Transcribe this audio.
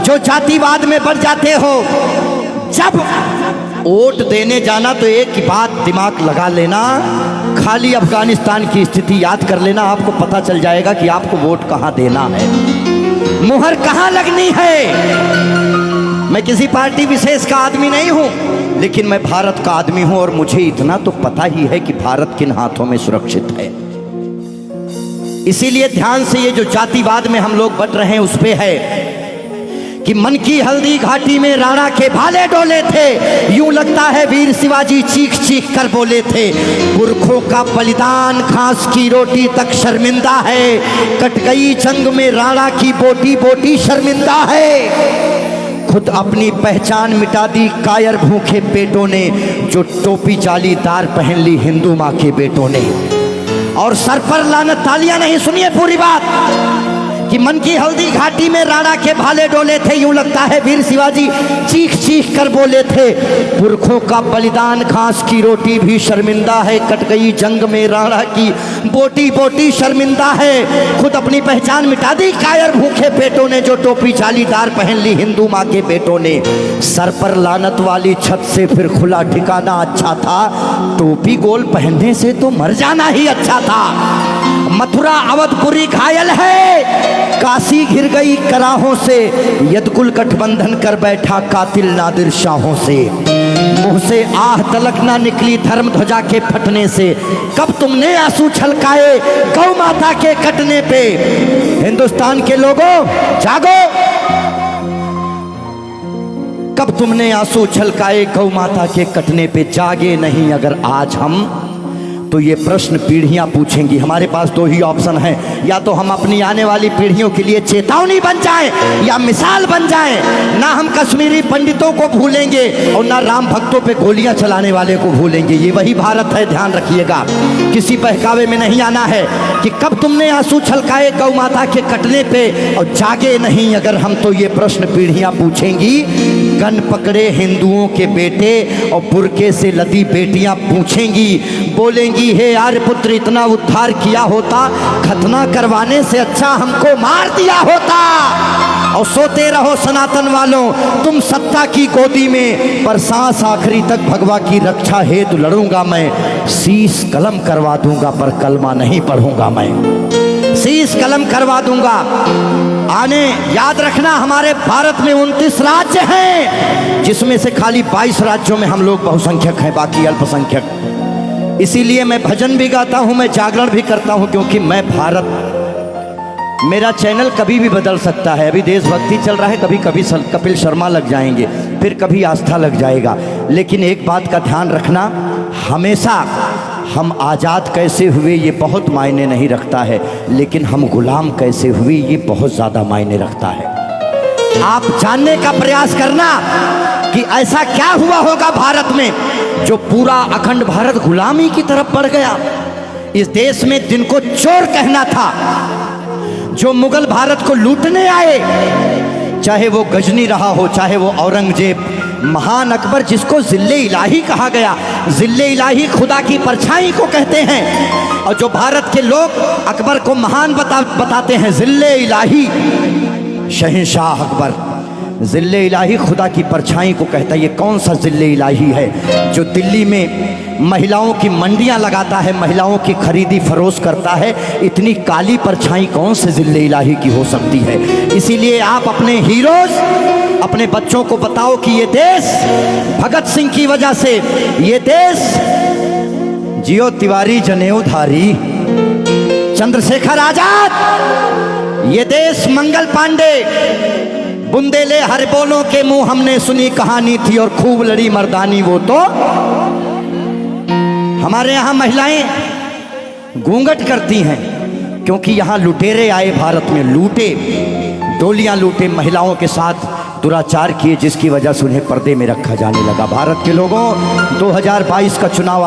जो जातिवाद में बढ़ जाते हो, जब वोट देने जाना तो एक ही बात दिमाग लगा लेना, खाली अफगानिस्तान की स्थिति याद कर लेना, आपको पता चल जाएगा कि आपको वोट कहां देना है, मुहर कहां लगनी है। मैं किसी पार्टी विशेष का आदमी नहीं हूं, लेकिन मैं भारत का आदमी हूं और मुझे इतना तो पता ही है कि भारत किन हाथों में सुरक्षित है। इसीलिए ध्यान से, ये जो जातिवाद में हम लोग बट रहे हैं उस पे है कि मन की हल्दी घाटी में राणा के भाले डोले थे, यूं लगता है वीर शिवाजी चीख चीख कर बोले थे। पुरखों का बलिदान घास की रोटी तक शर्मिंदा है, कट गई जंग में राणा की बोटी बोटी शर्मिंदा है। खुद अपनी पहचान मिटा दी कायर भूखे पेटों ने, जो टोपी जालीदार पहन ली हिंदू माँ के बेटों ने। और सर पर लानत, तालियां नहीं, सुनिए पूरी बात, कि मन की हल्दी घाटी में राणा के भाले डोले थे, यूं लगता है वीर शिवाजी चीख चीख कर बोले थे। पुरखों का बलिदान घास की रोटी भी शर्मिंदा है, कट गई जंग में राणा की बोटी बोटी शर्मिंदा है। खुद अपनी पहचान मिटा दी कायर भूखे पेटों ने, जो टोपी जालीदार पहन ली हिंदू माँ के बेटों ने। सर पर लानत वाली छत से फिर खुला ठिकाना अच्छा था, टोपी गोल पहनने से तो मर जाना ही अच्छा था। मथुरा अवधपुरी घायल है, काशी घिर गई कराहों से, यदकुल गठबंधन कर बैठा कातिल नादिर शाहों से। मुंह से आह तलक ना निकली धर्म ध्वजा के फटने से, कब तुमने आंसू छलकाए गौ माता के कटने पे। हिंदुस्तान के लोगों जागो, कब तुमने आंसू छलकाए गौ माता के कटने पे। जागे नहीं अगर आज हम, तो ये प्रश्न पीढ़ियां पूछेंगी। हमारे पास दो ही ऑप्शन है, या तो हम अपनी आने वाली पीढ़ियों के लिए चेतावनी बन जाएं या मिसाल बन जाएं। ना हम कश्मीरी पंडितों को भूलेंगे और ना राम भक्तों पे गोलियां चलाने वाले को भूलेंगे। ये वही भारत है, ध्यान रखिएगा। किसी बहकावे में नहीं आना है कि कब तुमने आंसू छलकाए गौ माता के कटने पे, और जागे नहीं अगर हम, तो ये प्रश्न पीढ़ियां पूछेंगी। गन पकड़े हिंदुओं के बेटे और बुरके से लदी बेटियां पूछेंगी, बोलेंगी हे आर्यपुत्र इतना उद्धार किया होता, खतना करवाने से अच्छा हमको मार दिया होता। और सोते रहो सनातन वालों तुम सत्ता की गोदी में, पर सांस आखिरी तक भगवा की रक्षा हेतु लड़ूंगा मैं। शीश कलम करवा दूंगा पर कलमा नहीं पढ़ूंगा मैं, शीश कलम करवा दूंगा। आने याद रखना, हमारे भारत में 29 राज्य हैं, जिसमें से खाली 22 राज्यों में हम लोग बहुसंख्यक हैं, बाकी अल्पसंख्यक। इसीलिए मैं भजन भी गाता हूं, मैं जागरण भी करता हूं, क्योंकि मैं भारत, मेरा चैनल कभी भी बदल सकता है। अभी देशभक्ति चल रहा है, कभी कभी कपिल शर्मा लग जाएंगे, फिर कभी आस्था लग जाएगा। लेकिन एक बात का ध्यान रखना, हमेशा हम आज़ाद कैसे हुए ये बहुत मायने नहीं रखता है, लेकिन हम गुलाम कैसे हुए ये बहुत ज़्यादा मायने रखता है। आप जानने का प्रयास करना कि ऐसा क्या हुआ होगा भारत में जो पूरा अखंड भारत गुलामी की तरफ बढ़ गया। इस देश में जिनको चोर कहना था, जो मुगल भारत को लूटने आए, चाहे वो गजनी रहा हो, चाहे वो औरंगजेब, महान अकबर जिसको जिल्ले इलाही कहा गया, जिल्ले इलाही खुदा की परछाई को कहते हैं। और जो भारत के लोग अकबर को महान बताते हैं, जिल्ले इलाही शहंशाह अकबर, जिल्ले इलाही खुदा की परछाई को कहता है। ये कौन सा जिल्ले इलाही है जो दिल्ली में महिलाओं की मंडियां लगाता है, महिलाओं की खरीदी फरोश करता है? इतनी काली परछाई कौन से जिल्ले इलाही की हो सकती है? इसीलिए आप अपने हीरोज, अपने बच्चों को बताओ कि ये देश भगत सिंह की वजह से, ये देश जियो तिवारी जनेऊधारी, चंद्रशेखर आजाद, ये देश मंगल पांडे, बुंदेले हर बोलों के मुंह हमने सुनी कहानी थी और खूब लड़ी मर्दानी वो तो। हमारे यहाँ महिलाएं घूंघट करती हैं क्योंकि यहाँ लुटेरे आए भारत में, लूटे, डोलियां लूटे, महिलाओं के साथ दुराचार किए, जिसकी वजह से उन्हें पर्दे में रखा जाने लगा। भारत के लोगों, 2022 का चुनाव